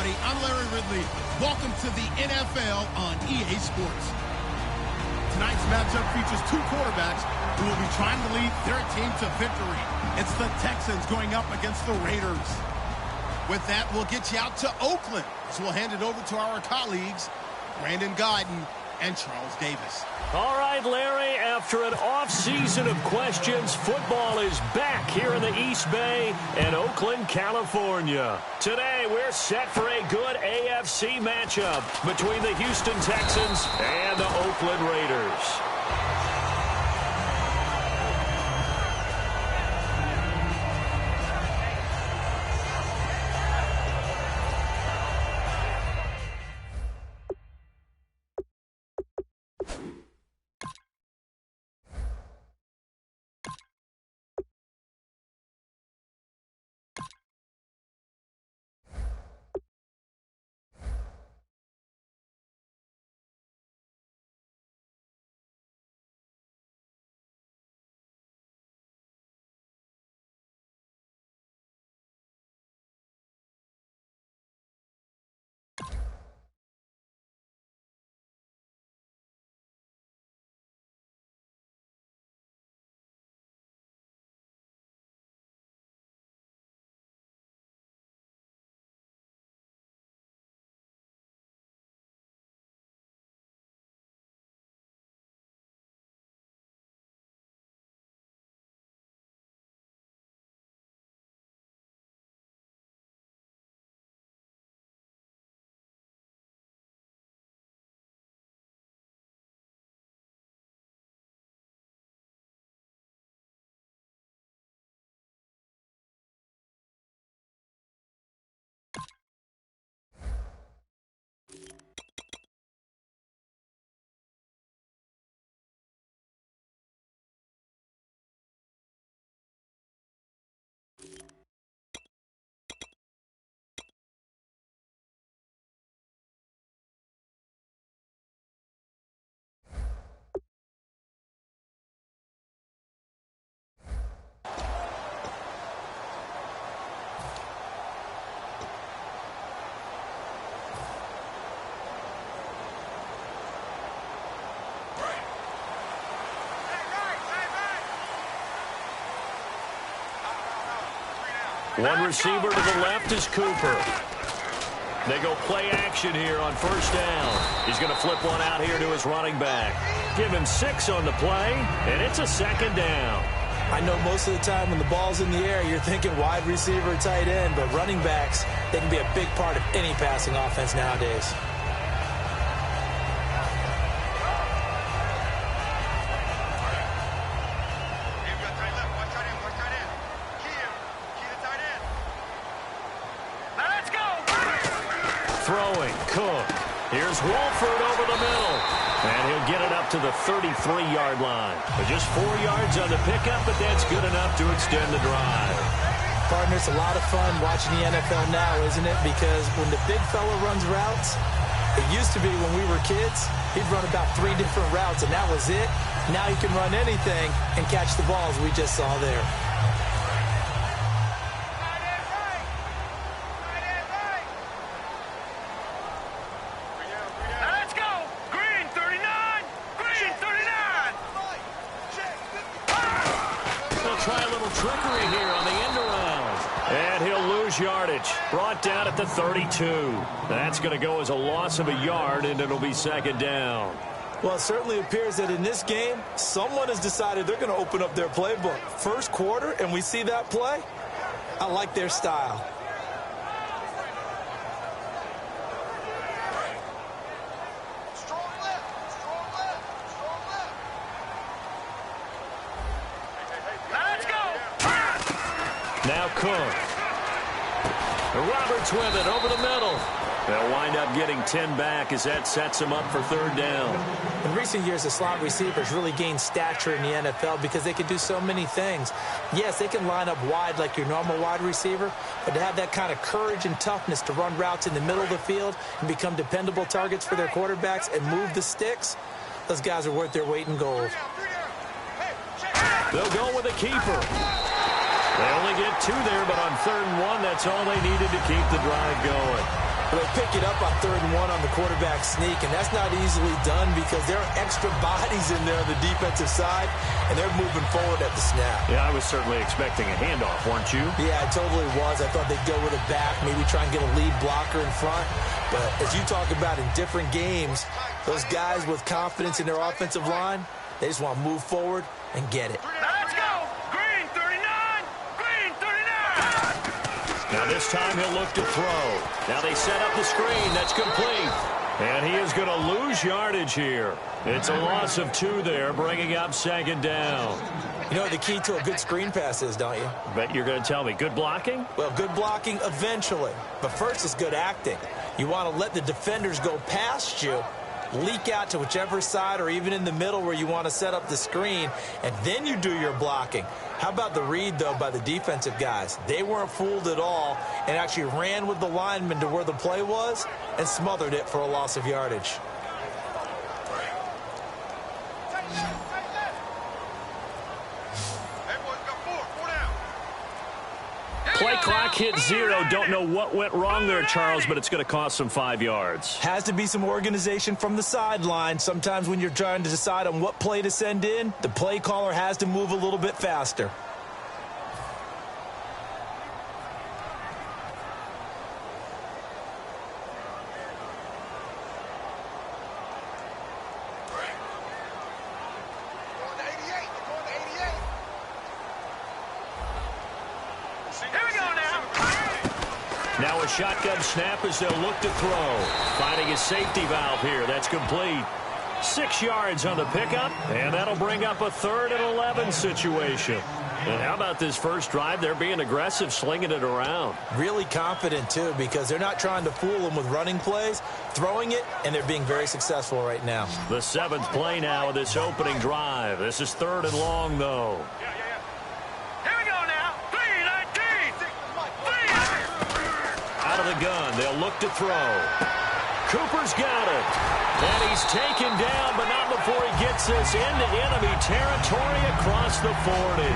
everybody. I'm Larry Ridley. Welcome to the NFL on EA Sports. Tonight's matchup features two quarterbacks who will be trying to lead their team to victory. It's the Texans going up against the Raiders. With that, we'll get you out to Oakland. So we'll hand it over to our colleagues, Brandon Guyton and Charles Davis. All right, Larry, after an off-season of questions, football is back here in the East Bay in Oakland, California. Today, we're set for a good AFC matchup between the Houston Texans and the Oakland Raiders. One receiver to the left is Cooper. They go play action here on first down. He's going to flip one out here to his running back. Give him 6 on the play, and it's a second down. I know most of the time when the ball's in the air, you're thinking wide receiver, tight end, but running backs, they can be a big part of any passing offense nowadays. Throwing, Cook. Here's Wolford over the middle. And he'll get it up to the 33-yard line. But just 4 yards on the pickup, but that's good enough to extend the drive. Partner, it's a lot of fun watching the NFL now, isn't it? Because when the big fella runs routes, it used to be when we were kids, he'd run about 3 different routes, and that was it. Now he can run anything and catch the balls we just saw there. Trickery here on the end around. And he'll lose yardage. Brought down at the 32. That's going to go as a loss of a yard, and it'll be second down. Well, it certainly appears that in this game, someone has decided they're going to open up their playbook. First quarter, and we see that play. I like their style. Now Cook. Roberts with it over the middle. They'll wind up getting 10 back as that sets him up for third down. In recent years, the slot receivers really gained stature in the NFL because they can do so many things. Yes, they can line up wide like your normal wide receiver, but to have that kind of courage and toughness to run routes in the middle of the field and become dependable targets for their quarterbacks and move the sticks, those guys are worth their weight in gold. They'll go with a keeper. They only get 2 there, but on 3rd and 1, that's all they needed to keep the drive going. But they pick it up on 3rd and 1 on the quarterback sneak, and that's not easily done because there are extra bodies in there on the defensive side, and they're moving forward at the snap. Yeah, I was certainly expecting a handoff, weren't you? Yeah, I totally was. I thought they'd go with a back, maybe try and get a lead blocker in front. But as you talk about in different games, those guys with confidence in their offensive line, they just want to move forward and get it. Let's go! Green 39! Green 39! Now this time he'll look to throw. Now they set up the screen. That's complete. And he is going to lose yardage here. It's a loss of 2 there, bringing up 2nd down. You know what the key to a good screen pass is, don't you? Bet you're going to tell me. Good blocking? Well, good blocking eventually. But first is good acting. You want to let the defenders go past you, leak out to whichever side or even in the middle where you want to set up the screen, and then you do your blocking. How about the read, though, by the defensive guys? They weren't fooled at all and actually ran with the lineman to where the play was and smothered it for a loss of yardage. Play clock hit 0. Don't know what went wrong there, Charles, but it's going to cost them 5 yards. Has to be some organization from the sideline. Sometimes when you're trying to decide on what play to send in, the play caller has to move a little bit faster. Now a shotgun snap as they'll look to throw. Finding a safety valve here. That's complete. 6 yards on the pickup, and that'll bring up a 3rd and 11 situation. And how about this first drive? They're being aggressive, slinging it around. Really confident, too, because they're not trying to fool them with running plays, throwing it, and they're being very successful right now. The 7th play now of this opening drive. This is 3rd and long, though. Out of the gun, they'll look to throw. Cooper's got it. And he's taken down, but not before he gets this into enemy territory across the 40.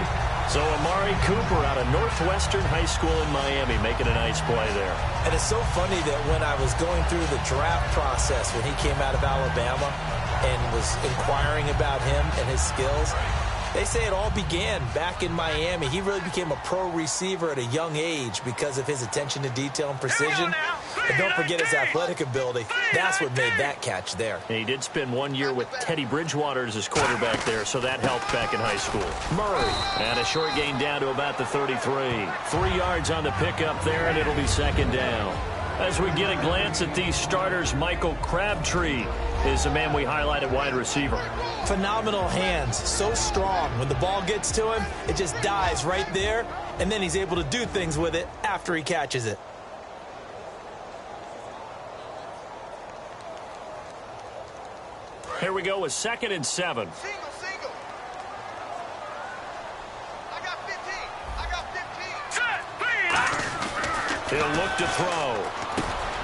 So Amari Cooper out of Northwestern High School in Miami making a nice play there. And it's so funny that when I was going through the draft process when he came out of Alabama and was inquiring about him and his skills, they say it all began back in Miami. He really became a pro receiver at a young age because of his attention to detail and precision. And don't forget his athletic ability. That's what made that catch there. And he did spend 1 year with Teddy Bridgewater as his quarterback there, so that helped back in high school. Murray, and a short gain down to about the 33. 3 yards on the pickup there, and it'll be 2nd down. As we get a glance at these starters, Michael Crabtree is the man we highlight at wide receiver. Phenomenal hands, so strong. When the ball gets to him, it just dies right there, and then he's able to do things with it after he catches it. Here we go with 2nd and 7. Single. I got 15. I got 15. He'll look to throw.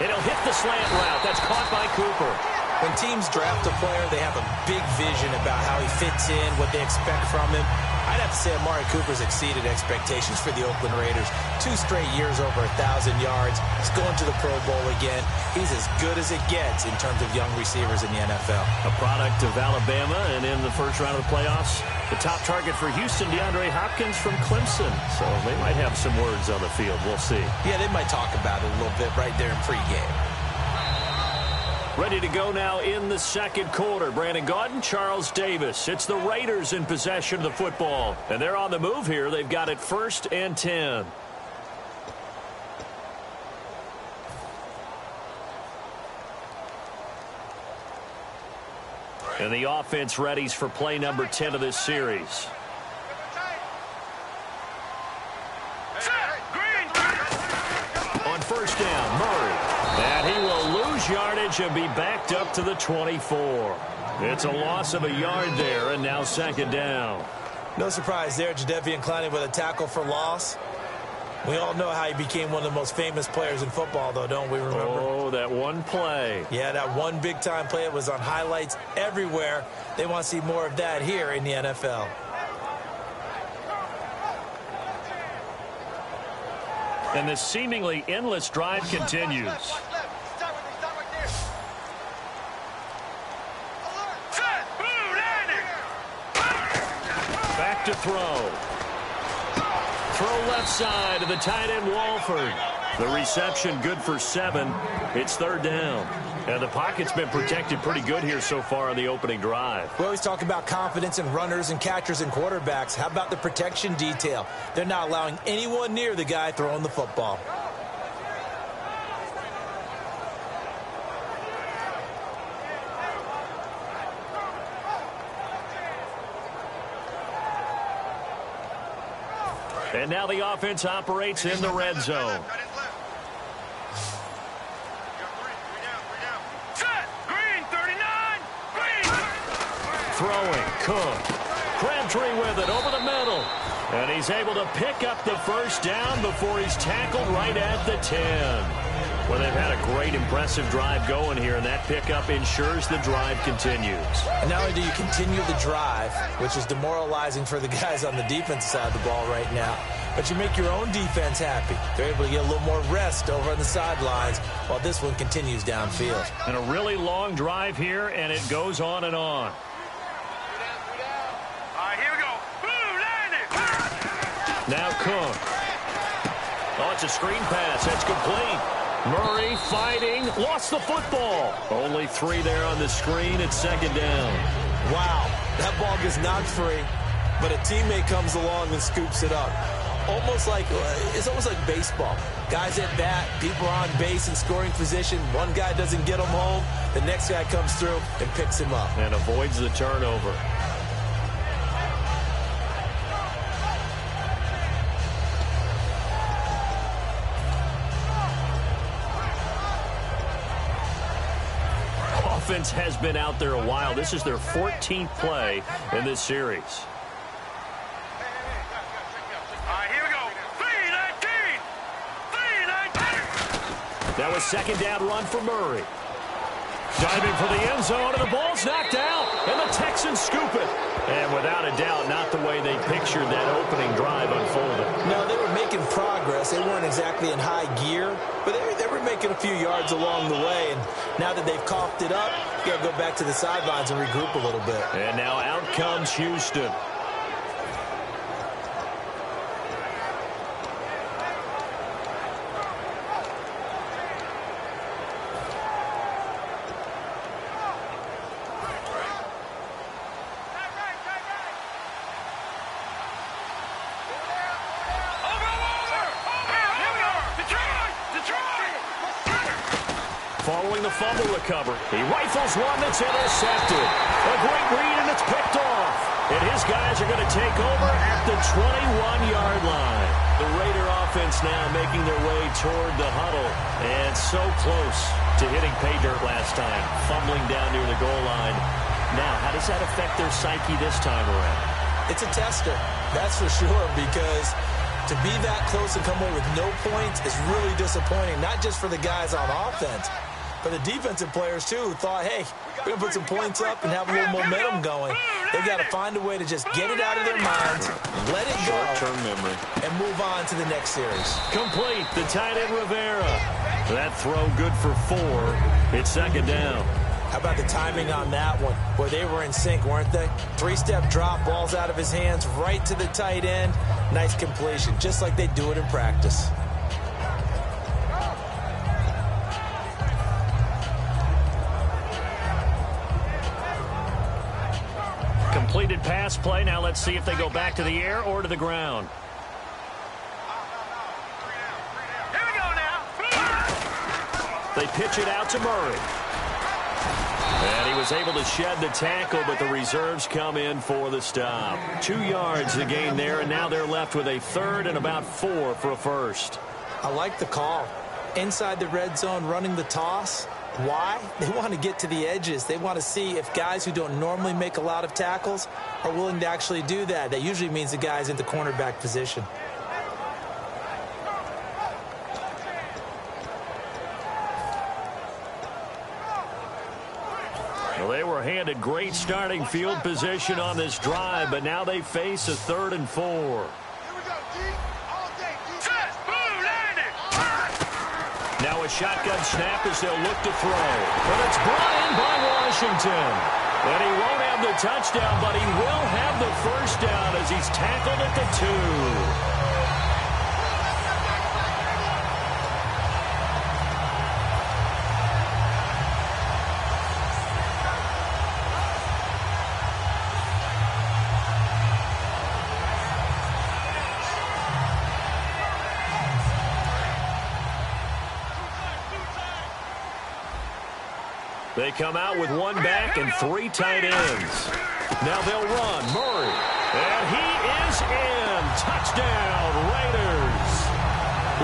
And he'll hit the slant route. That's caught by Cooper. When teams draft a player, they have a big vision about how he fits in, what they expect from him. I'd have to say Amari Cooper's exceeded expectations for the Oakland Raiders. 2 straight years over 1,000 yards. He's going to the Pro Bowl again. He's as good as it gets in terms of young receivers in the NFL. A product of Alabama, and in the first round of the playoffs, the top target for Houston, DeAndre Hopkins from Clemson. So they might have some words on the field. We'll see. Yeah, they might talk about it a little bit right there in pregame. Ready to go now in the 2nd quarter. Brandon Gaudin, Charles Davis. It's the Raiders in possession of the football. And they're on the move here. They've got it 1st and 10. And the offense readies for play number 10 of this series. On 1st down, Murray. And he will lose yardage and be backed up to the 24. It's a loss of a yard there, and now 2nd down. No surprise there, Jadeveon Clowney with a tackle for loss. We all know how he became one of the most famous players in football, though, don't we remember? Oh, that one play. Yeah, that one big-time play. It was on highlights everywhere. They want to see more of that here in the NFL. And this seemingly endless drive continues. to throw. Throw left side to the tight end, Walford. The reception good for 7. It's third down. And the pocket's been protected pretty good here so far on the opening drive. We always talk about confidence in runners and catchers and quarterbacks. How about the protection detail? They're not allowing anyone near the guy throwing the football. And now the offense operates in the red zone. Green 39. Green. Throwing, Cook. Crabtree with it over the middle. And he's able to pick up the first down before he's tackled right at the 10. Well, they've had a great, impressive drive going here, and that pickup ensures the drive continues. And not only do you continue the drive, which is demoralizing for the guys on the defensive side of the ball right now, but you make your own defense happy. They're able to get a little more rest over on the sidelines while this one continues downfield. And a really long drive here, and it goes on and on. All right, here we go. Boom, landed. Now Cook. Oh, it's a screen pass. That's complete. Murray fighting, lost the football. Only 3 there on the screen. It's second down. Wow, that ball gets knocked free, but a teammate comes along and scoops it up. It's almost like baseball. Guys at bat, people are on base in scoring position. One guy doesn't get him home. The next guy comes through and picks him up. And avoids the turnover. Offense has been out there a while. This is their 14th play in this series. All right, here we go. 319. 319. That was second down run for Murray. Diving for the end zone, and the ball's knocked out, and the Texans scoop it. And without a doubt, not the way they pictured that opening drive unfolded. No, they were making progress. They weren't exactly in high gear, but they were making a few yards along the way. And now that they've coughed it up, you got to go back to the sidelines and regroup a little bit. And now out comes Houston. Following the fumble recovery, he rifles one that's intercepted. A great read, and it's picked off. And his guys are going to take over at the 21-yard line. The Raider offense now making their way toward the huddle. And so close to hitting pay dirt last time, fumbling down near the goal line. Now, how does that affect their psyche this time around? It's a tester, that's for sure, because to be that close and come away with no points is really disappointing, not just for the guys on offense, but the defensive players, too, who thought, hey, we're going to put some points up and have a little momentum going. They've got to find a way to just get it out of their minds, let it go, short-term memory, and move on to the next series. Complete, the tight end Rivera. That throw good for 4. It's second down. How about the timing on that one? Boy, they were in sync, weren't they? 3-step drop, balls out of his hands, right to the tight end. Nice completion, just like they do it in practice. Completed pass play. Now let's see if they go back to the air or to the ground. Here we go now. They pitch it out to Murray. And he was able to shed the tackle, but the reserves come in for the stop. 2 yards the gain there, and now they're left with a third and about 4 for a first. I like the call. Inside the red zone, running the toss. Why? They want to get to the edges. They want to see if guys who don't normally make a lot of tackles are willing to actually do that. That usually means the guy's in the cornerback position. Well, they were handed great starting field position on this drive, but now they face a 3rd and 4. Here we go, D. All day, D. Set. Boom, landed. Now a shotgun snap as they'll look to throw. But it's brought in by Washington. And he won't have the touchdown, but he will have the first down as he's tackled at the 2. They come out with one back and 3 tight ends. Now they'll run. Murray. And he is in. Touchdown, Raiders.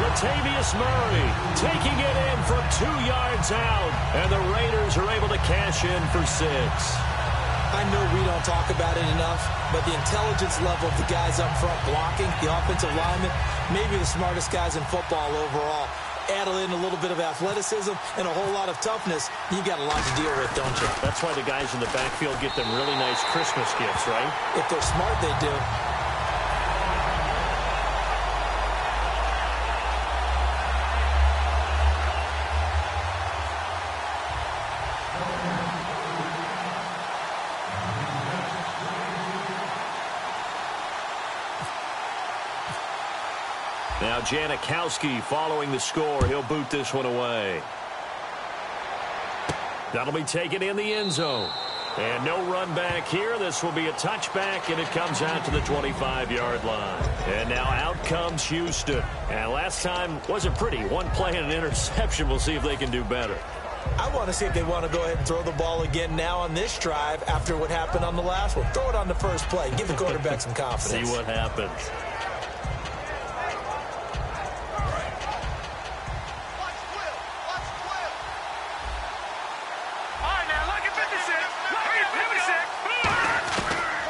Latavius Murray taking it in from 2 yards out. And the Raiders are able to cash in for 6. I know we don't talk about it enough, but the intelligence level of the guys up front blocking, the offensive linemen, maybe the smartest guys in football overall. Add in a little bit of athleticism and a whole lot of toughness, you got a lot to deal with, don't you? That's why the guys in the backfield get them really nice Christmas gifts, right? If they're smart, they do. Now Janikowski following the score. He'll boot this one away. That'll be taken in the end zone. And no run back here. This will be a touchback, and it comes out to the 25-yard line. And now out comes Houston. And last time wasn't pretty. One play and an interception. We'll see if they can do better. I want to see if they want to go ahead and throw the ball again now on this drive after what happened on the last one. Throw it on the first play. Give the quarterback some confidence. See what happens.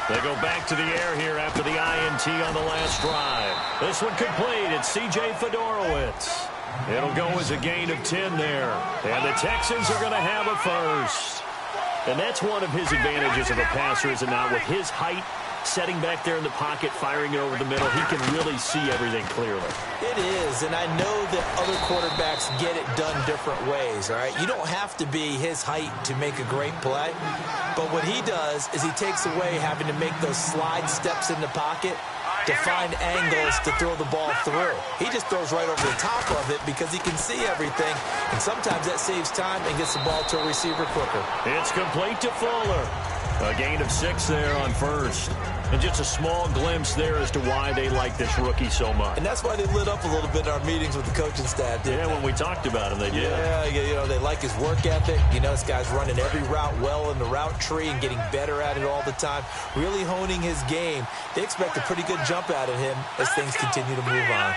They go back to the air here after the INT on the last drive. This one complete. It's C.J. Fedorowicz. It'll go as a gain of 10 there. And the Texans are going to have a first. And that's one of his advantages of a passer, is it not? With his height, setting back there in the pocket, firing it over the middle, he can really see everything clearly. It is, and I know that other quarterbacks get it done different ways, all right? You don't have to be his height to make a great play, but what he does is he takes away having to make those slide steps in the pocket to find angles to throw the ball through. He just throws right over the top of it because he can see everything, and sometimes that saves time and gets the ball to a receiver quicker. It's complete to Fuller. A gain of 6 there on first. And just a small glimpse there as to why they like this rookie so much. And that's why they lit up a little bit in our meetings with the coaching staff, didn't they? When we talked about him, they did. Yeah, you know, they like his work ethic. You know, this guy's running every route well in the route tree and getting better at it all the time, really honing his game. They expect a pretty good jump out of him as things continue to move on.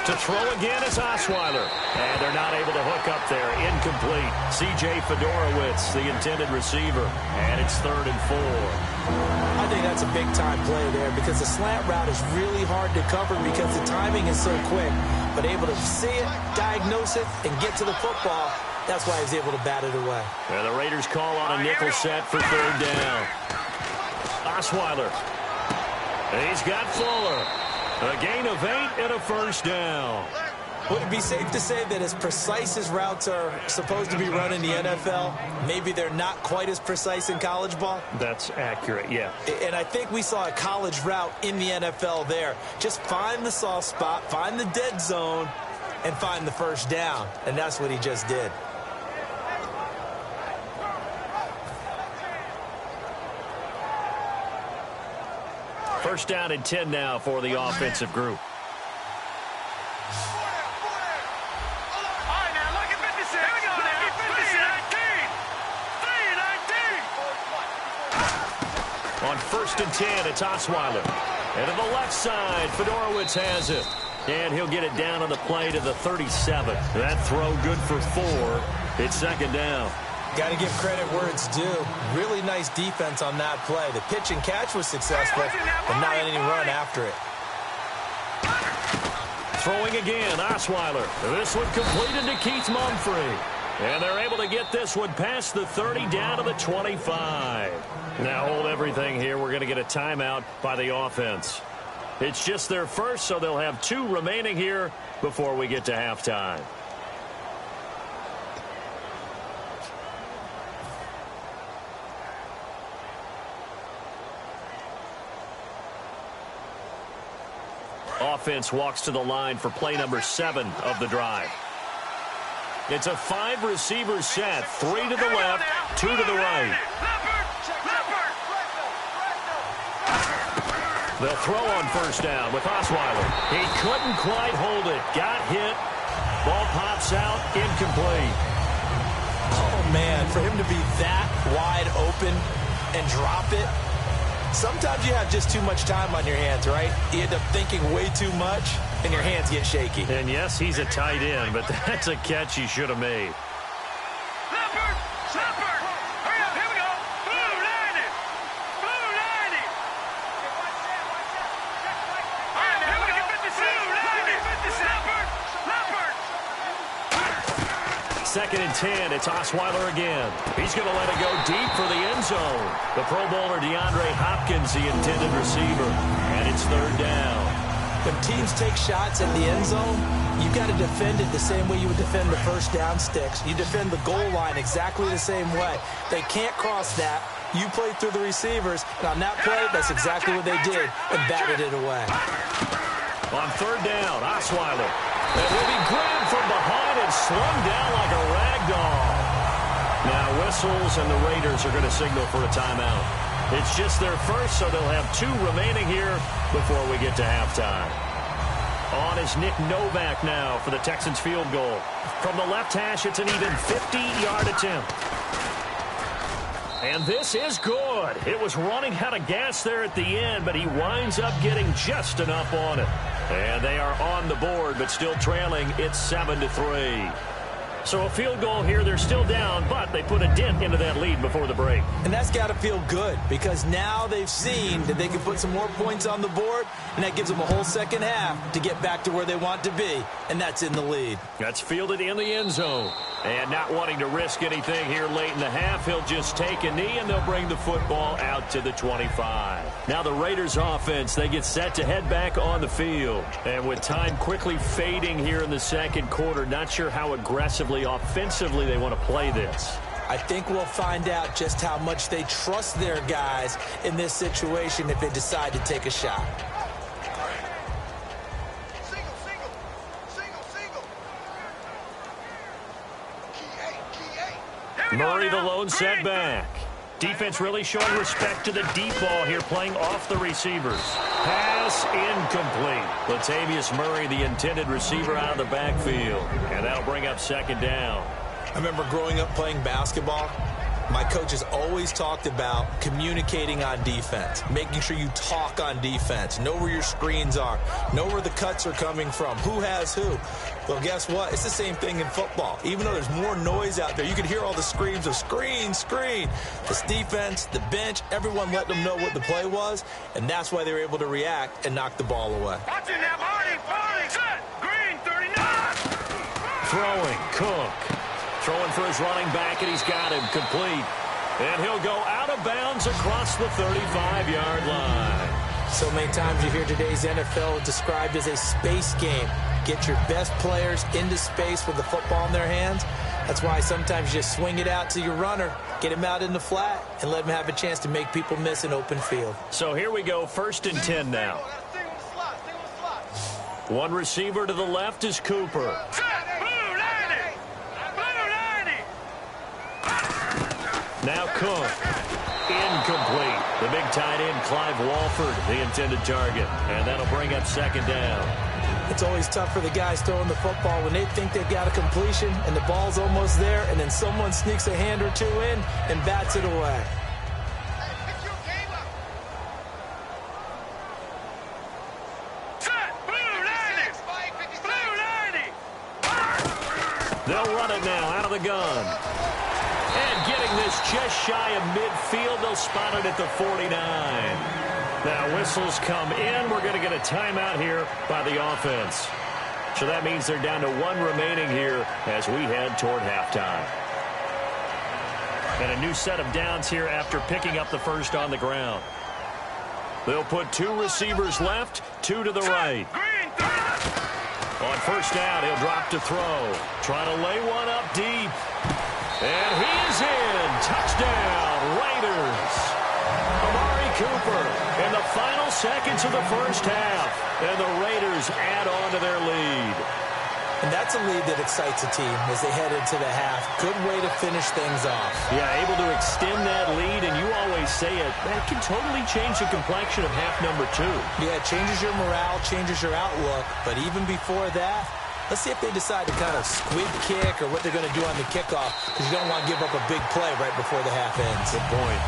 To throw again is Osweiler. And they're not able to hook up there. Incomplete. C.J. Fedorowicz, the intended receiver. And it's 3rd and 4. I think that's a big-time play there because the slant route is really hard to cover because the timing is so quick. But able to see it, diagnose it, and get to the football, that's why he's able to bat it away. And the Raiders call on a nickel set for 3rd down. Osweiler. He's got Fuller. A gain of 8 and a first down. Would it be safe to say that as precise as routes are supposed to be run in the NFL, maybe they're not quite as precise in college ball? That's accurate, yeah. And I think we saw a college route in the NFL there. Just find the soft spot, find the dead zone, and find the first down. And that's what he just did. First down and 10 now for the offensive group. On 1st and 10, it's Osweiler. And to the left side, Fedorowicz has it. And he'll get it down on the play to the 37. That throw good for 4. It's 2nd down. Got to give credit where it's due. Really nice defense on that play. The pitch and catch was successful, but not any run after it. Throwing again, Osweiler. This one completed to Keith Mumphrey. And they're able to get this one past the 30 down to the 25. Now hold everything here. We're going to get a timeout by the offense. It's just their first, so they'll have 2 remaining here before we get to halftime. Offense walks to the line for play number 7 of the drive. It's a 5-receiver set. 3 to the left, 2 to the right. They'll throw on first down with Osweiler. He couldn't quite hold it. Got hit. Ball pops out. Incomplete. Oh, man, for him to be that wide open and drop it. Sometimes you have just too much time on your hands, right? You end up thinking way too much, and your hands get shaky. And yes, he's a tight end, but that's a catch he should have made. Hurry up, here we go. Blue 90. Blue 90. All right, here we go. 56. Second and 10, it's Osweiler again. He's going to let it go deep for the end zone. The Pro Bowler DeAndre Hopkins, the intended receiver, and it's third down. When teams take shots at the end zone, you got to defend it the same way you would defend the first down sticks. You defend the goal line exactly the same way. They can't cross that. You play through the receivers. And on that play, that's exactly what they did and batted it away. On third down, Osweiler. It will be grabbed from behind and slung down like a rag doll. Now whistles and the Raiders are going to signal for a timeout. It's just their first, so they'll have 2 remaining here before we get to halftime. On is Nick Novak now for the Texans field goal. From the left hash, it's an even 50-yard attempt. And this is good. It was running out of gas there at the end, but he winds up getting just enough on it. And they are on the board, but still trailing. It's 7-3. So a field goal here. They're still down, but they put a dent into that lead before the break. And that's got to feel good because now they've seen that they can put some more points on the board, and that gives them a whole second half to get back to where they want to be, and that's in the lead. That's fielded in the end zone. And not wanting to risk anything here late in the half, he'll just take a knee, and they'll bring the football out to the 25. Now the Raiders offense, they get set to head back on the field. And with time quickly fading here in the second quarter, not sure how aggressively, offensively they want to play this. I think we'll find out just how much they trust their guys in this situation if they decide to take a shot. Murray the lone setback. Defense really showing respect to the deep ball here, playing off the receivers. Pass incomplete. Latavius Murray, the intended receiver, out of the backfield. And that'll bring up second down. I remember growing up playing basketball. My coaches always talked about communicating on defense, making sure you talk on defense, know where your screens are, know where the cuts are coming from, who has who. Well, guess what? It's the same thing in football. Even though there's more noise out there, you can hear all the screams of screen, screen. This defense, the bench, everyone let them know what the play was, and that's why they were able to react and knock the ball away. Watch it now, Barney, set, green, 39. Throwing, Cook. Throwing for his running back, and he's got him complete. And he'll go out of bounds across the 35-yard line. So many times you hear today's NFL described as a space game. Get your best players into space with the football in their hands. That's why sometimes you just swing it out to your runner, get him out in the flat, and let him have a chance to make people miss an open field. So here we go, 1st and 10 now. One receiver to the left is Cooper. Now Cook. Incomplete. The big tight end, Clive Walford, the intended target. And that'll bring up second down. It's always tough for the guys throwing the football when they think they've got a completion and the ball's almost there, and then someone sneaks a hand or two in and bats it away. They'll run it now out of the gun. And getting this just shy of midfield, they'll spot it at the 49. Now whistles come in. We're going to get a timeout here by the offense. So that means they're down to 1 remaining here as we head toward halftime. And a new set of downs here after picking up the first on the ground. They'll put 2 receivers left, 2 to the right. On first down, he'll drop to throw. Trying to lay one up deep. And he is in. Touchdown, Raiders. Amari Cooper in the final seconds of the first half. And the Raiders Steelers add on to their lead. And that's a lead that excites a team as they head into the half. Good way to finish things off. Yeah, able to extend that lead, and you always say it, that can totally change the complexion of half number 2. Yeah, it changes your morale, changes your outlook. But even before that, let's see if they decide to kind of squib kick or what they're going to do on the kickoff, because you don't want to give up a big play right before the half ends. Good point.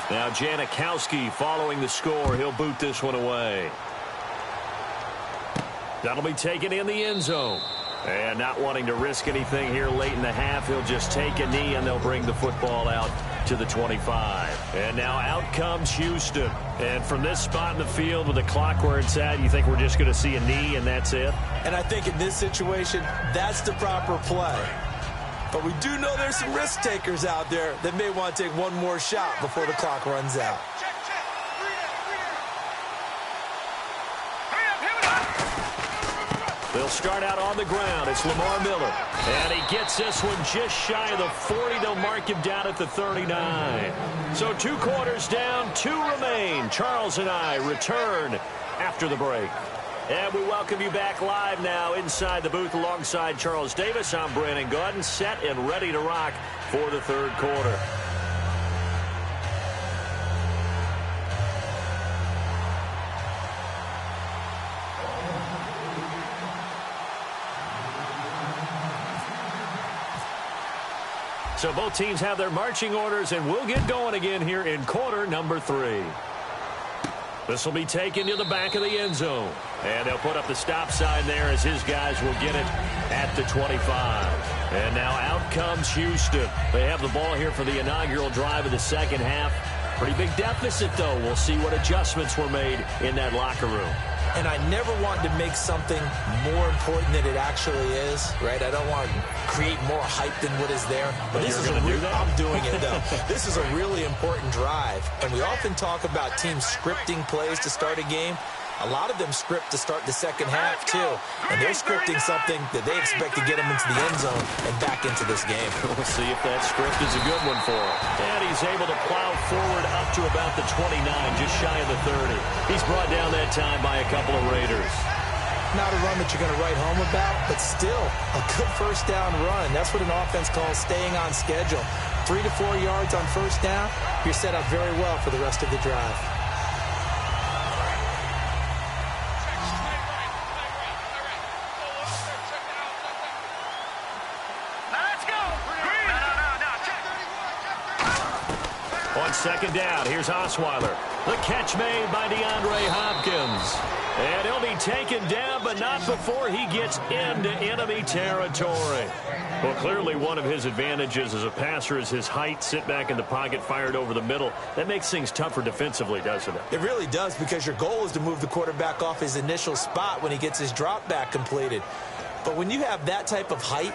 Now Janikowski following the score. He'll boot this one away. That'll be taken in the end zone. And not wanting to risk anything here late in the half, he'll just take a knee, and they'll bring the football out to the 25. And now out comes Houston. And from this spot in the field with the clock where it's at, you think we're just going to see a knee and that's it? And I think in this situation, that's the proper play. But we do know there's some risk takers out there that may want to take one more shot before the clock runs out. They'll start out on the ground. It's Lamar Miller. And he gets this one just shy of the 40. They'll mark him down at the 39. So 2 quarters down, 2 remain. Charles and I return after the break. And we welcome you back live now inside the booth alongside Charles Davis. I'm Brandon Gaudin, set and ready to rock for the third quarter. So both teams have their marching orders, and we'll get going again here in quarter number 3. This will be taken to the back of the end zone. And they'll put up the stop sign there as his guys will get it at the 25. And now out comes Houston. They have the ball here for the inaugural drive of the second half. Pretty big deficit, though. We'll see what adjustments were made in that locker room. And I never want to make something more important than it actually is, right? I don't want to create more hype than what is there. But this is I'm doing it, though. This is a really important drive. And we often talk about teams scripting plays to start a game. A lot of them script to start the second half, too. And they're scripting something that they expect to get them into the end zone and back into this game. We'll see if that script is a good one for him. And he's able to plow forward up to about the 29, just shy of the 30. He's brought down that time by a couple of Raiders. Not a run that you're going to write home about, but still a good first down run. That's what an offense calls staying on schedule. 3 to 4 yards on first down, you're set up very well for the rest of the drive. On second down, here's Osweiler. The catch made by DeAndre Hopkins. And he'll be taken down, but not before he gets into enemy territory. Well, clearly one of his advantages as a passer is his height. Sit back in the pocket, fired over the middle. That makes things tougher defensively, doesn't it? It really does, because your goal is to move the quarterback off his initial spot when he gets his drop back completed. But when you have that type of height,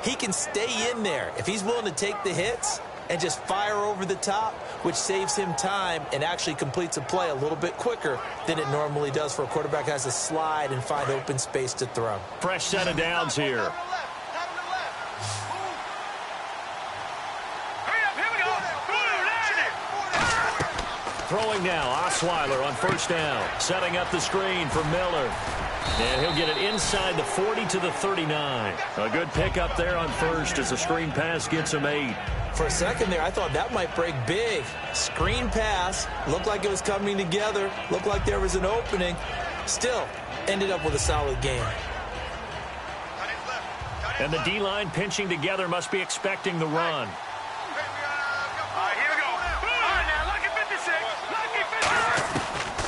he can stay in there. If he's willing to take the hits and just fire over the top, which saves him time and actually completes a play a little bit quicker than it normally does for a quarterback who has to slide and find open space to throw. Fresh set of downs here. Throwing now, Osweiler on first down. Setting up the screen for Miller. And he'll get it inside the 40 to the 39. A good pickup there on first as the screen pass gets him 8. For a second there, I thought that might break big. Screen pass, looked like it was coming together, looked like there was an opening. Still, ended up with a solid game. And the D-line pinching together must be expecting the run.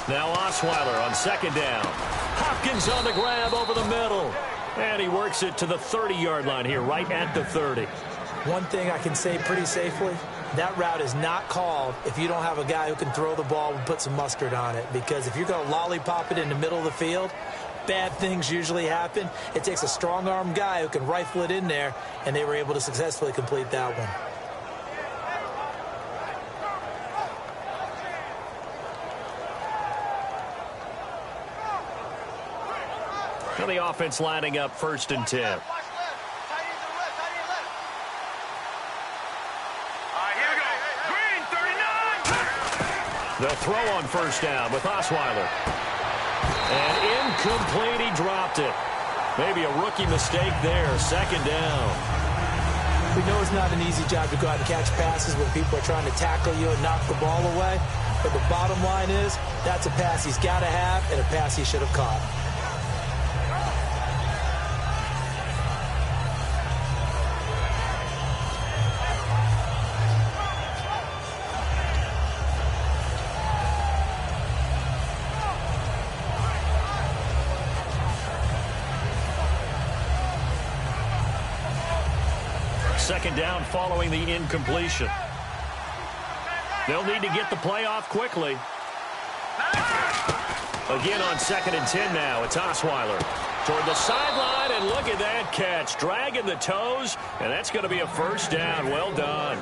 Now Osweiler on second down. Hopkins on the grab over the middle. And he works it to the 30-yard line here, right at the 30. One thing I can say pretty safely, that route is not called if you don't have a guy who can throw the ball and put some mustard on it. Because if you're going to lollipop it in the middle of the field, bad things usually happen. It takes a strong-armed guy who can rifle it in there, and they were able to successfully complete that one. Now the offense lining up 1st and 10. The throw on 1st down with Osweiler. And incomplete, he dropped it. Maybe a rookie mistake there, 2nd down. We know it's not an easy job to go out and catch passes when people are trying to tackle you and knock the ball away. But the bottom line is, that's a pass he's got to have and a pass he should have caught. Second down following the incompletion. They'll need to get the play off quickly. Again on 2nd and 10 now. It's Osweiler toward the sideline, and look at that catch. Dragging the toes, and that's going to be a 1st down. Well done.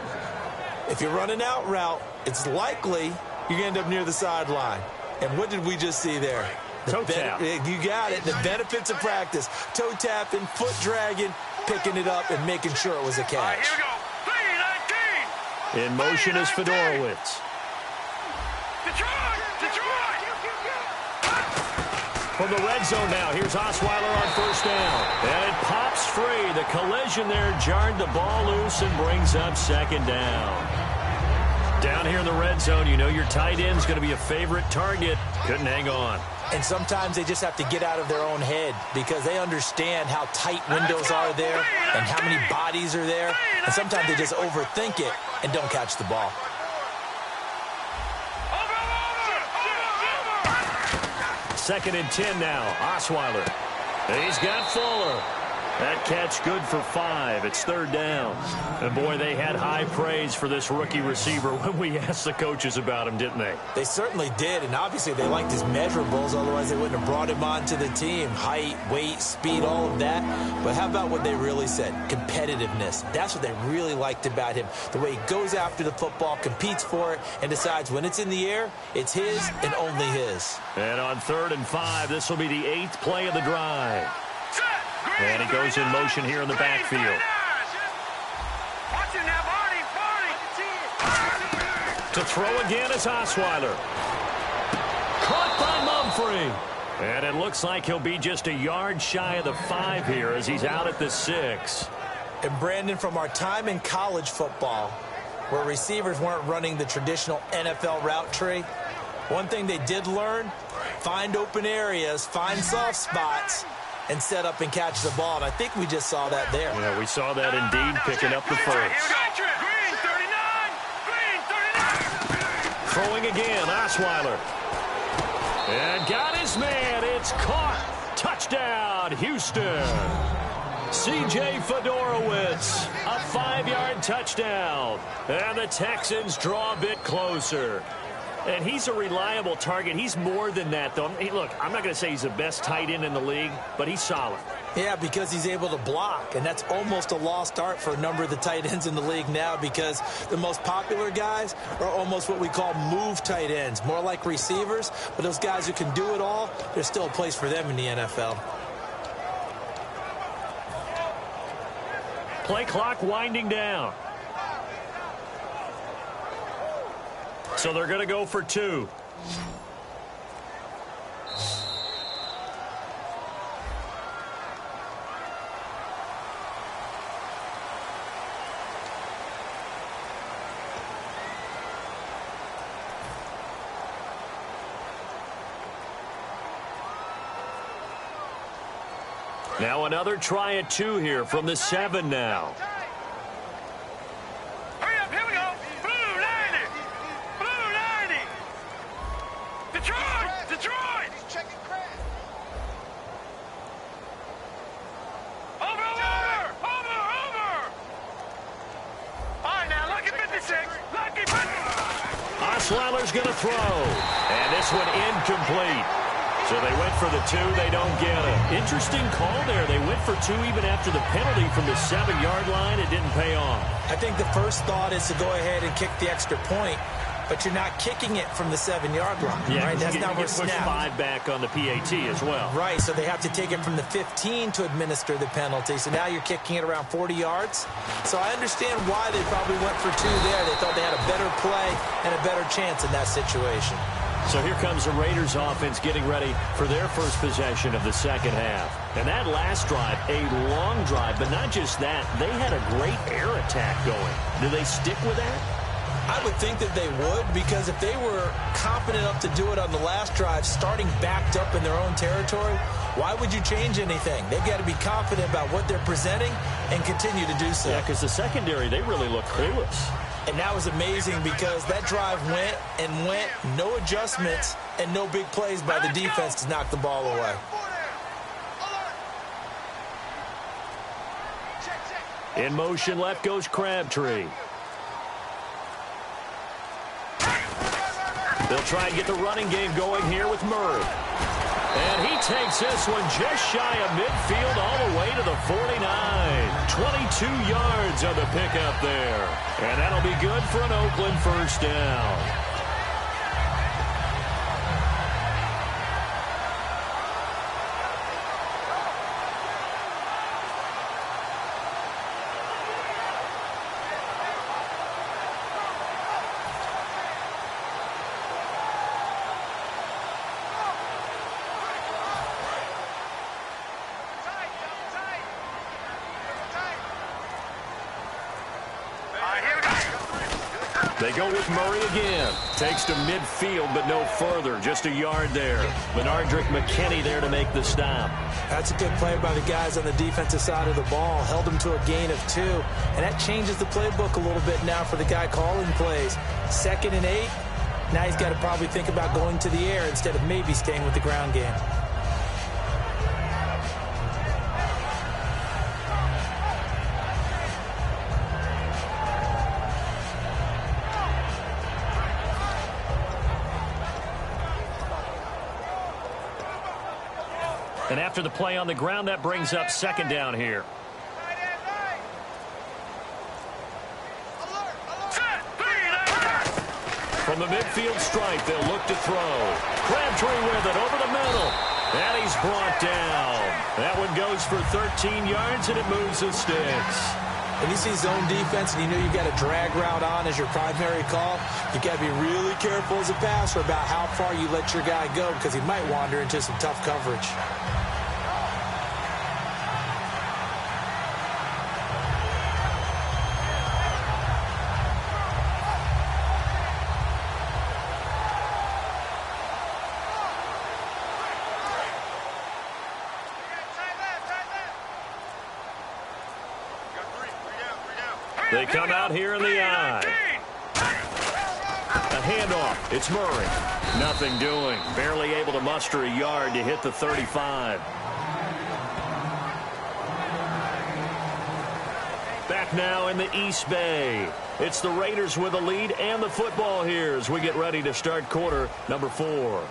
If you're running out route, it's likely you're going to end up near the sideline. And what did we just see there? Toe tap. You got it. The benefits of practice. Toe tapping, foot dragging, picking it up, and making sure it was a catch. Here we go. 3-19. In motion is Fedorowicz. Detroit! From the red zone now, here's Osweiler on 1st down. And it pops free. The collision there jarred the ball loose and brings up 2nd down. Down here in the red zone, you know your tight end's going to be a favorite target. Couldn't hang on. And sometimes they just have to get out of their own head because they understand how tight windows are there and how many bodies are there. And sometimes they just overthink it and don't catch the ball. 2nd and 10 now. Osweiler. He's got Fuller. That catch good for 5. It's 3rd down. And, boy, they had high praise for this rookie receiver when we asked the coaches about him, didn't they? They certainly did, and obviously they liked his measurables. Otherwise, they wouldn't have brought him onto the team. Height, weight, speed, all of that. But how about what they really said? Competitiveness. That's what they really liked about him. The way he goes after the football, competes for it, and decides when it's in the air, it's his and only his. And on 3rd and 5, this will be the 8th play of the drive. And he goes in motion here in the backfield. To throw again is Osweiler. Caught by Mumphrey. And it looks like he'll be just a yard shy of the 5 here as he's out at the 6. And Brandon, from our time in college football, where receivers weren't running the traditional NFL route tree, one thing they did learn, find open areas, find soft spots, and set up and catch the ball. And I think we just saw that there. Yeah, we saw that indeed, picking up the 1st. Throwing again, Osweiler. And got his man. It's caught. Touchdown, Houston. C.J. Fedorowicz, a 5-yard touchdown. And the Texans draw a bit closer. And he's a reliable target. He's more than that, though. Hey, look, I'm not going to say he's the best tight end in the league, but he's solid. Yeah, because he's able to block, and that's almost a lost art for a number of the tight ends in the league now because the most popular guys are almost what we call move tight ends, more like receivers, but those guys who can do it all, there's still a place for them in the NFL. Play clock winding down. So they're going to go for 2. Now another try at 2 here from the 7 now. Osweiler's going to throw. And this one incomplete. So they went for the 2. They don't get it. Interesting call there. They went for 2 even after the penalty from the 7-yard line. It didn't pay off. I think the first thought is to go ahead and kick the extra point. but you're not kicking it from the 7-yard line. Yeah, right? That's you not where push 5 back on the PAT as well. Right, so they have to take it from the 15 to administer the penalty. So now you're kicking it around 40 yards. So I understand why they probably went for 2 there. They thought they had a better play and a better chance in that situation. So here comes the Raiders offense getting ready for their first possession of the second half. And that last drive, a long drive, but not just that. They had a great air attack going. Do they stick with that? I would think that they would, because if they were confident enough to do it on the last drive, starting backed up in their own territory, why would you change anything? They've got to be confident about what they're presenting and continue to do so. Yeah, because the secondary, they really look clueless. And that was amazing because that drive went and went, no adjustments, and no big plays by the defense to knock the ball away. In motion, left goes Crabtree. They'll try and get the running game going here with Murray. And he takes this one just shy of midfield all the way to the 49. 22 yards on the pickup there. And that'll be good for an Oakland first down. They go with Murray again. Takes to midfield, but no further. Just a yard there. Benardrick McKinney there to make the stop. That's a good play by the guys on the defensive side of the ball. Held them to a gain of 2. And that changes the playbook a little bit now for the guy calling plays. 2nd and 8. Now he's got to probably think about going to the air instead of maybe staying with the ground game. And after the play on the ground, that brings up second down here. From the midfield stripe, they'll look to throw. Crabtree with it over the middle. And he's brought down. That one goes for 13 yards, and it moves the sticks. When you see zone defense and you know you've got a drag route on as your primary call, you've got to be really careful as a passer about how far you let your guy go, because he might wander into some tough coverage. They come out here in the eye. A handoff. It's Murray. Nothing doing. Barely able to muster a yard to hit the 35. Back now in the East Bay. It's the Raiders with a lead and the football here as we get ready to start quarter number 4.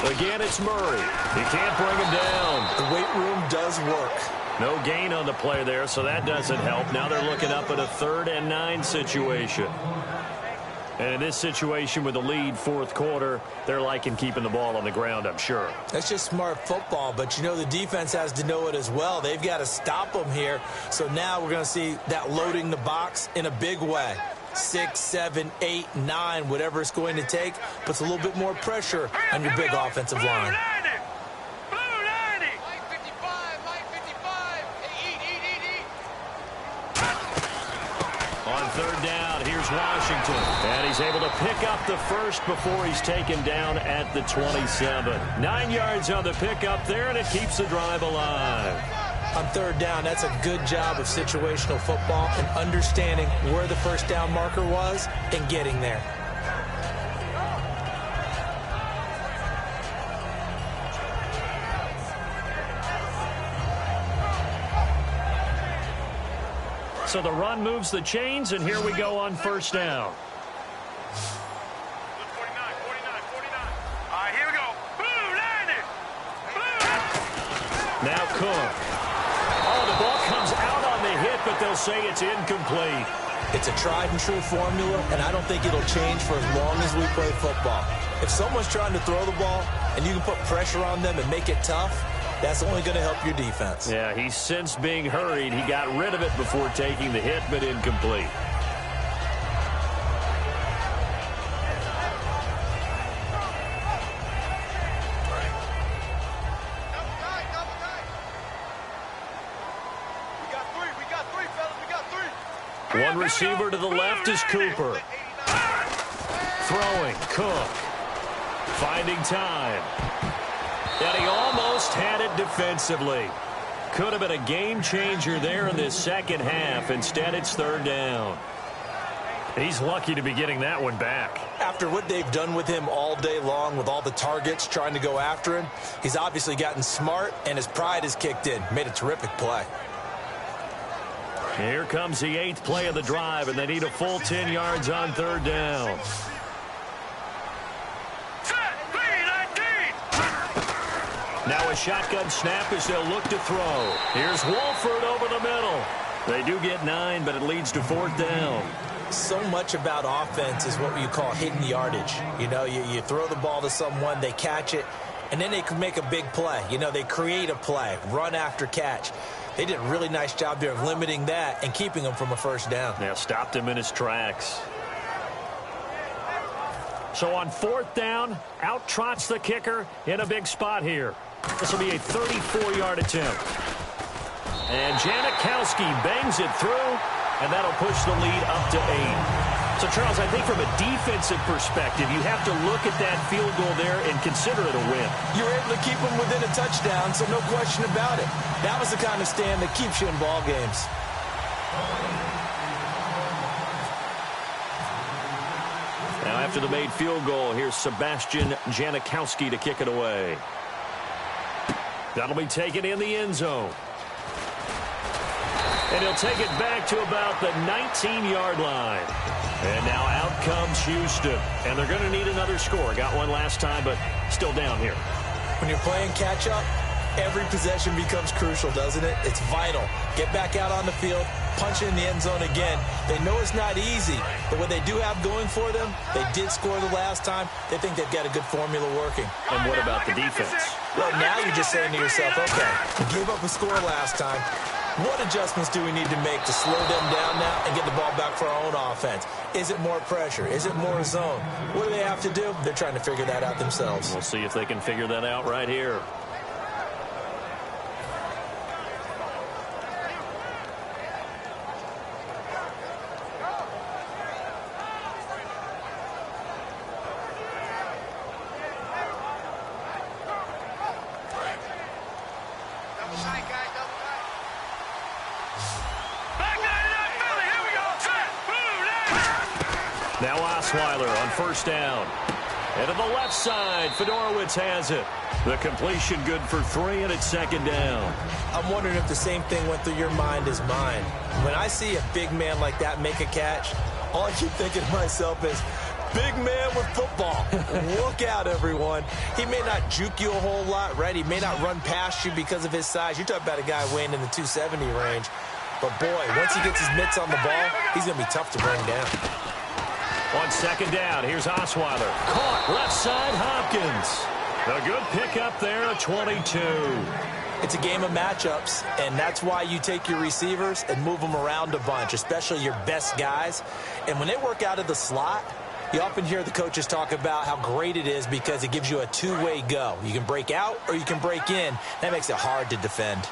Again, it's Murray. He can't bring him down. The weight room does work. No gain on the play there, so that doesn't help. Now they're looking up at a 3rd and 9 situation. And in this situation with the lead, 4th quarter, they're liking keeping the ball on the ground, I'm sure. That's just smart football, but you know the defense has to know it as well. They've got to stop them here. So now we're going to see that loading the box in a big way. 6, 7, 8, 9, whatever it's going to take, puts a little bit more pressure on your big offensive line. On 3rd down, here's Washington. And he's able to pick up the first before he's taken down at the 27. 9 yards on the pickup there, and it keeps the drive alive. On third down, that's a good job of situational football and understanding where the first down marker was and getting there. So the run moves the chains, and here we go on first down. 49. All right, here we go. Boom, landed. Boom. Now Cook. Oh, the ball comes out on the hit, but they'll say it's incomplete. It's a tried-and-true formula, and I don't think it'll change for as long as we play football. If someone's trying to throw the ball and you can put pressure on them and make it tough, that's only going to help your defense. Yeah, he's since being hurried. He got rid of it before taking the hit, but incomplete. One receiver to the left is Cooper. Throwing, Cook. Finding time. And he almost had it defensively. Could have been a game changer there in this second half. Instead, it's third down. He's lucky to be getting that one back. After what they've done with him all day long with all the targets trying to go after him, he's obviously gotten smart and his pride has kicked in. Made a terrific play. Here comes the 8th play of the drive, and they need a full 10 yards on third down. Now a shotgun snap as they'll look to throw. Here's Wolford over the middle. They do get 9, but it leads to fourth down. So much about offense is what you call hidden yardage. You know, you throw the ball to someone, they catch it, and then they can make a big play. You know, they create a play, run after catch. They did a really nice job there of limiting that and keeping him from a first down. Yeah, stopped him in his tracks. So on fourth down, out trots the kicker in a big spot here. This will be a 34-yard attempt. And Janikowski bangs it through, and that'll push the lead up to 8. So, Charles, I think from a defensive perspective, you have to look at that field goal there and consider it a win. You're able to keep them within a touchdown, so no question about it. That was the kind of stand that keeps you in ball games. Now, after the made field goal, here's Sebastian Janikowski to kick it away. That'll be taken in the end zone. And he'll take it back to about the 19-yard line. And now out comes Houston. And they're going to need another score. Got one last time, but still down here. When you're playing catch-up, every possession becomes crucial, doesn't it? It's vital. Get back out on the field, punch it in the end zone again. They know it's not easy, but what they do have going for them, they did score the last time. They think they've got a good formula working. And what about the defense? Well, now you're just saying to yourself, okay, we gave up a score last time. What adjustments do we need to make to slow them down now and get the ball back for our own offense? Is it more pressure? Is it more zone? What do they have to do? They're trying to figure that out themselves. We'll see if they can figure that out right here. Now Osweiler on first down. And to the left side, Fedorowicz has it. The completion good for 3, and it's second down. I'm wondering if the same thing went through your mind as mine. When I see a big man like that make a catch, all I keep thinking to myself is, big man with football. Look out, everyone. He may not juke you a whole lot, right? He may not run past you because of his size. You're talking about a guy weighing in the 270 range. But, boy, once he gets his mitts on the ball, he's going to be tough to bring down. On second down, here's Osweiler. Caught left side, Hopkins. A good pickup there at 22. It's a game of matchups, and that's why you take your receivers and move them around a bunch, especially your best guys. And when they work out of the slot, you often hear the coaches talk about how great it is because it gives you a two-way go. You can break out or you can break in. That makes it hard to defend.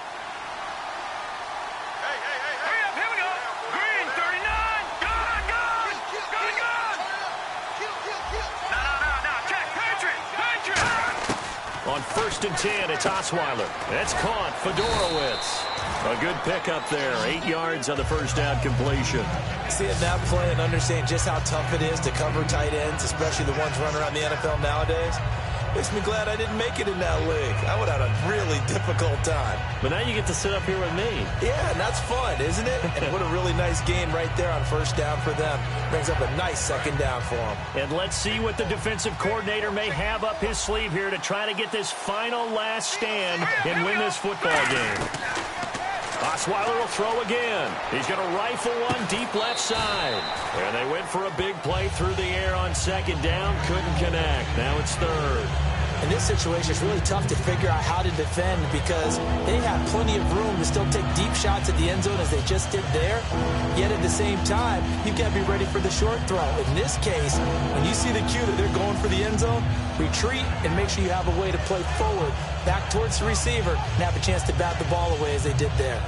On 1st and 10, it's Osweiler. It's caught. Fedorowicz. A good pickup there. 8 yards on the first down completion. Seeing that play and understanding just how tough it is to cover tight ends, especially the ones running around the NFL nowadays, makes me glad I didn't make it in that league. I would have had a really difficult time. But now you get to sit up here with me. Yeah, and that's fun, isn't it? And what a really nice game right there on first down for them. Brings up a nice second down for them. And let's see what the defensive coordinator may have up his sleeve here to try to get this final last stand and win this football game. Osweiler will throw again. He's going to rifle one deep left side. And they went for a big play through the air on second down. Couldn't connect. Now it's third. In this situation, it's really tough to figure out how to defend because they have plenty of room to still take deep shots at the end zone as they just did there. Yet at the same time, you've got to be ready for the short throw. In this case, when you see the cue that they're going for the end zone, retreat and make sure you have a way to play forward, back towards the receiver, and have a chance to bat the ball away as they did there.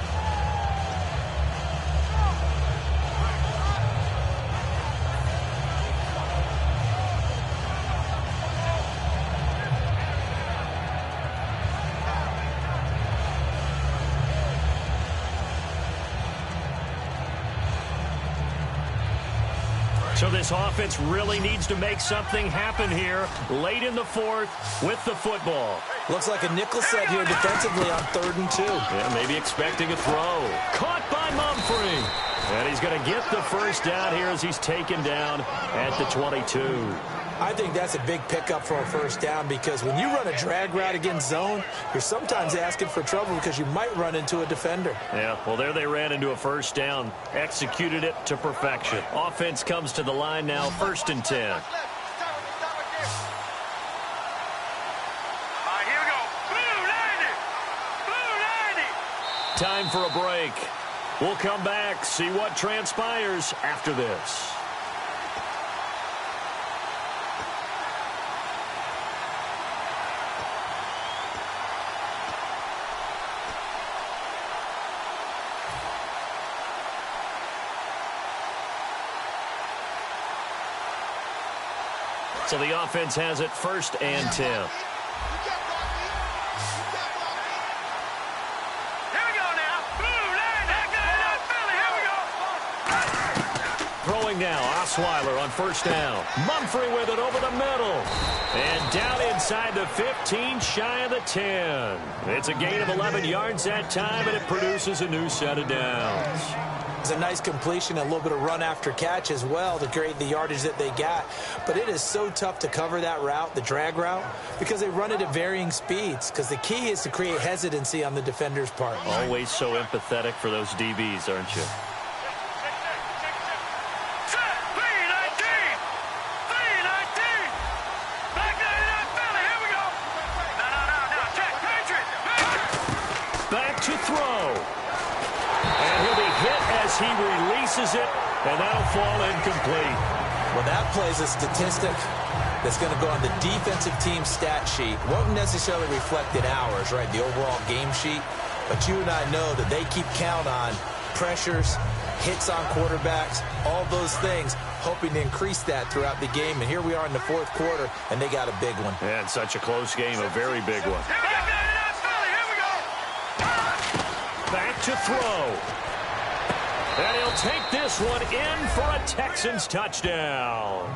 So this offense really needs to make something happen here late in the fourth with the football. Looks like a nickel set here defensively on 3rd and 2. Yeah, maybe expecting a throw. Caught by Mumphrey. And he's going to get the first down here as he's taken down at the 22. I think that's a big pickup for a first down because when you run a drag route against zone, you're sometimes asking for trouble because you might run into a defender. Yeah, well, there they ran into a first down. Executed it to perfection. Offense comes to the line now, 1st and 10. All right, here we go. Blue 90. Blue 90. Time for a break. We'll come back, see what transpires after this. So the offense has it 1st and 10. Here we go now. Blue 90. Here we go. Throwing now, Osweiler on 1st down. Mumphrey with it over the middle. And down inside the 15, shy of the 10. It's a gain of 11 yards that time, and it produces a new set of downs. It's a nice completion, a little bit of run after catch as well to create the yardage that they got. But it is so tough to cover that route, the drag route, because they run it at varying speeds. Because the key is to create hesitancy on the defender's part. Always so empathetic for those DBs, aren't you? Back to throw. And he'll be hit as he releases it, and that'll fall incomplete. Well, that plays a statistic that's going to go on the defensive team stat sheet. Won't necessarily reflect in ours, right, the overall game sheet. But you and I know that they keep count on pressures, hits on quarterbacks, all those things, hoping to increase that throughout the game. And here we are in the 4th quarter, and they got a big one. And such a close game, a very big one. Back to throw. And he'll take this one in for a Texans touchdown.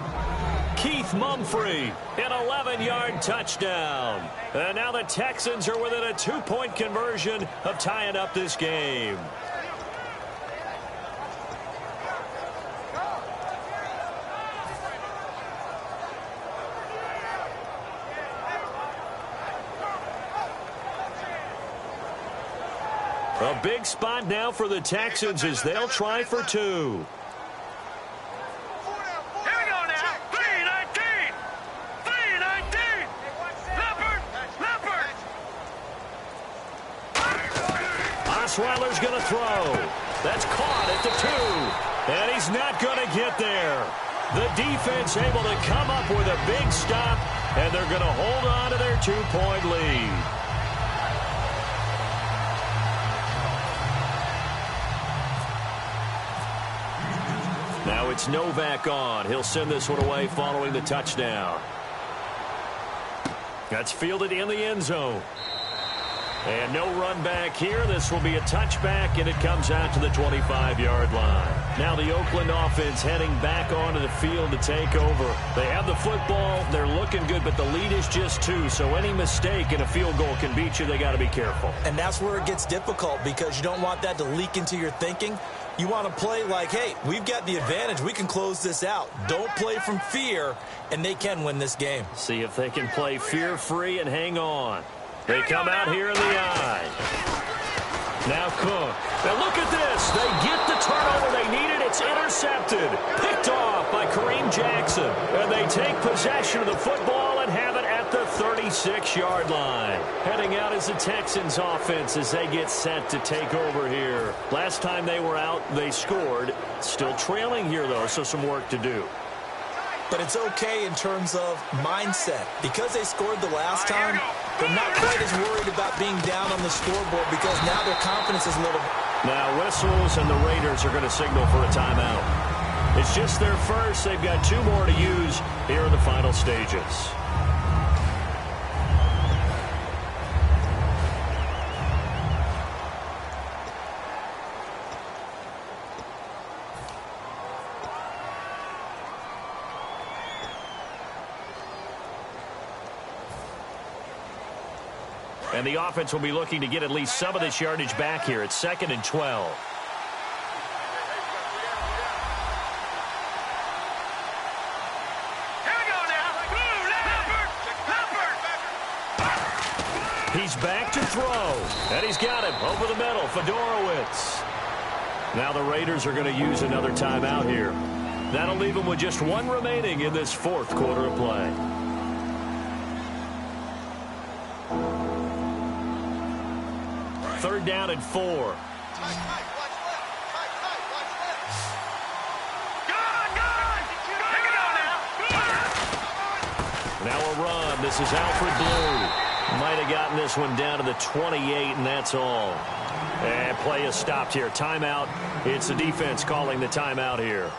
Keith Mumphrey, an 11-yard touchdown. And now the Texans are within a 2-point conversion of tying up this game. A big spot now for the Texans as they'll try for 2. Here we go now. 3-19. 3-19. Leopard. Osweiler's going to throw. That's caught at the 2. And he's not going to get there. The defense able to come up with a big stop, and they're going to hold on to their 2-point lead. Now it's Novak on. He'll send this one away following the touchdown. That's fielded in the end zone. And no run back here. This will be a touchback, and it comes out to the 25-yard line. Now the Oakland offense heading back onto the field to take over. They have the football. They're looking good, but the lead is just 2. So any mistake in a field goal can beat you. They got to be careful. And that's where it gets difficult because you don't want that to leak into your thinking. You want to play like, hey, we've got the advantage. We can close this out. Don't play from fear, and they can win this game. See if they can play fear-free and hang on. They come out here in the eye. Now Cook. Now look at this. They get the turnover they needed. It's intercepted. Picked off by Kareem Jackson. And they take possession of the football and have it at the 36-yard line. Heading out is the Texans offense as they get set to take over here. Last time they were out, they scored. Still trailing here, though, so some work to do. But it's okay in terms of mindset. Because they scored the last time, they're not quite as worried about being down on the scoreboard because now their confidence is a little... Now whistles, and the Raiders are going to signal for a timeout. It's just their first. They've got 2 more to use here in the final stages. And the offense will be looking to get at least some of this yardage back here. It's 2nd and 12. He's back to throw. And he's got him over the middle. Fedorowicz. Now the Raiders are going to use another timeout here. That'll leave them with just 1 remaining in this 4th quarter of play. Third down and 4. Now a run. This is Alfred Blue. Might have gotten this one down to the 28, and that's all. And play is stopped here. Timeout. It's the defense calling the timeout here.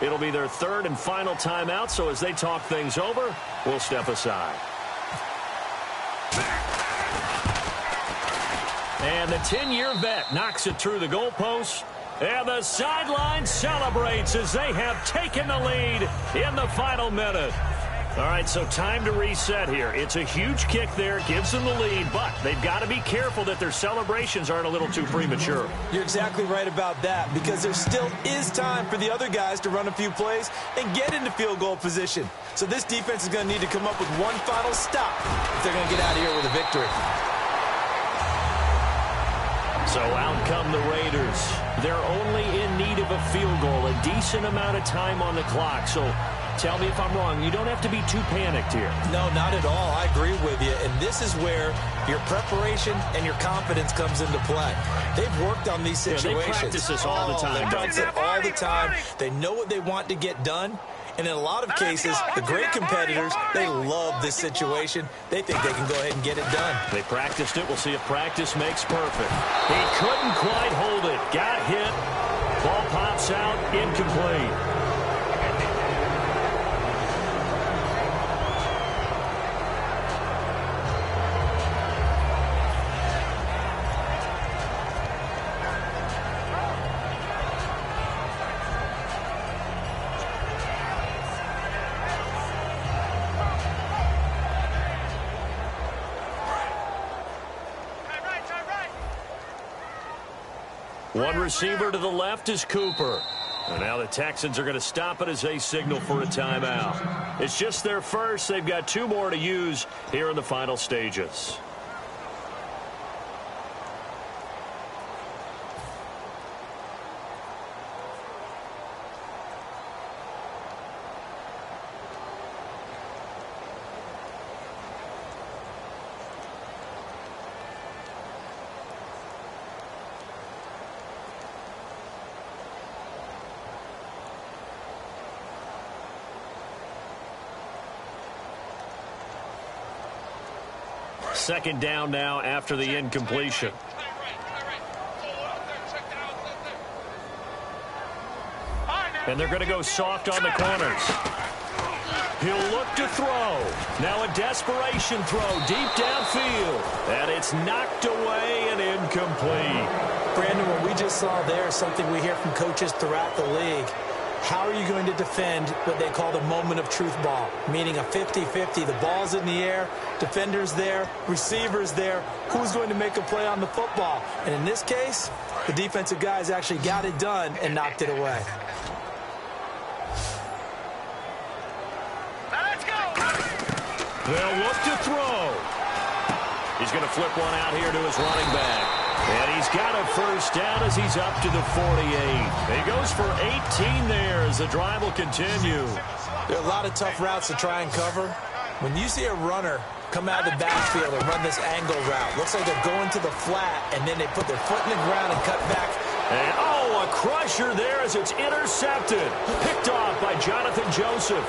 It'll be their 3rd and final timeout, so as they talk things over, we'll step aside. And the 10-year vet knocks it through the goalpost. And the sideline celebrates as they have taken the lead in the final minute. All right, so time to reset here. It's a huge kick there, gives them the lead, but they've got to be careful that their celebrations aren't a little too premature. You're exactly right about that because there still is time for the other guys to run a few plays and get into field goal position. So this defense is going to need to come up with one final stop if they're going to get out of here with a victory. So out come the Raiders. They're only in need of a field goal, a decent amount of time on the clock. So tell me if I'm wrong. You don't have to be too panicked here. No, not at all. I agree with you. And this is where your preparation and your confidence comes into play. They've worked on these situations. Yeah, they practice this all the time. They practice it all the time. They know what they want to get done. And in a lot of cases, the great competitors, they love this situation. They think they can go ahead and get it done. They practiced it. We'll see if practice makes perfect. He couldn't quite hold it. Got hit. Ball pops out. Incomplete. One receiver to the left is Cooper. And now the Texans are going to stop it as they signal for a timeout. It's just their first. They've got 2 more to use here in the final stages. Second down now after the incompletion. And they're going to go soft on the corners. He'll look to throw. Now a desperation throw deep downfield. And it's knocked away and incomplete. Brandon, what we just saw there is something we hear from coaches throughout the league. How are you going to defend what they call the moment of truth ball, meaning a 50-50? The ball's in the air, defender's there, receiver's there. Who's going to make a play on the football? And in this case, the defensive guys actually got it done and knocked it away. They'll look to throw. He's going to flip one out here to his running back. And he's got a first down as he's up to the 48. He goes for 18 there as the drive will continue. There are a lot of tough routes to try and cover. When you see a runner come out of the backfield and run this angle route, looks like they're going to the flat, and then they put their foot in the ground and cut back. And, oh, a crusher there as it's intercepted. Picked off by Jonathan Joseph.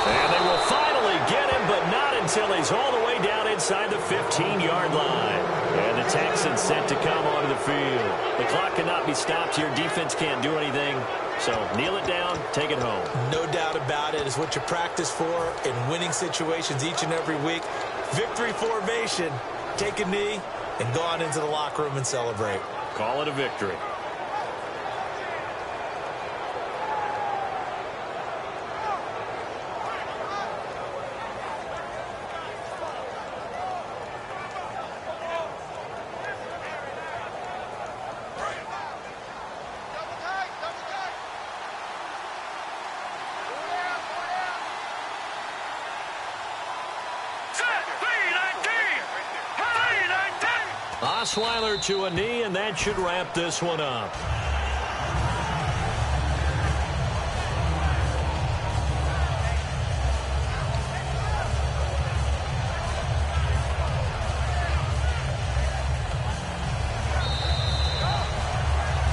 And they will finally get him, but not until he's all the way down inside the 15-yard line. And the Texans set to come onto the field. The clock cannot be stopped here. Defense can't do anything. So kneel it down, take it home. No doubt about it. It's what you practice for in winning situations each and every week. Victory formation. Take a knee and go on into the locker room and celebrate. Call it a victory. Osweiler to a knee, and that should wrap this one up.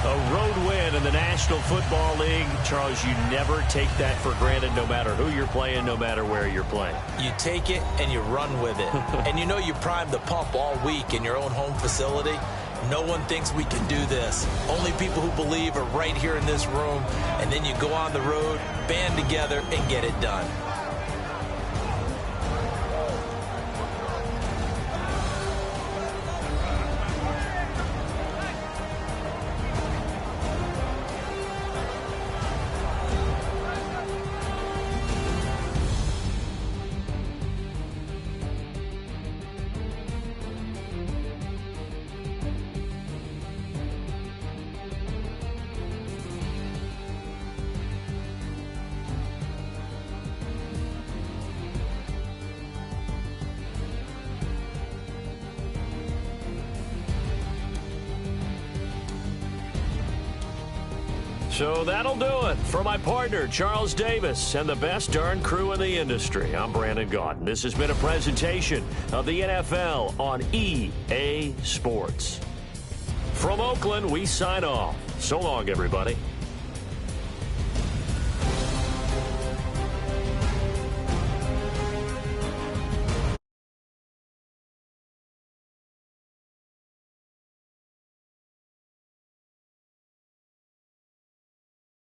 A road win in the National Football League. Charles, you never take that for granted no matter who you're playing, no matter where you're playing. You take it and you run with it. And you know you primed the pump all week in your own home facility. No one thinks we can do this. Only people who believe are right here in this room. And then you go on the road, band together, and get it done. So that'll do it. For my partner, Charles Davis, and the best darn crew in the industry, I'm Brandon Gaudin. This has been a presentation of the NFL on EA Sports. From Oakland, we sign off. So long, everybody.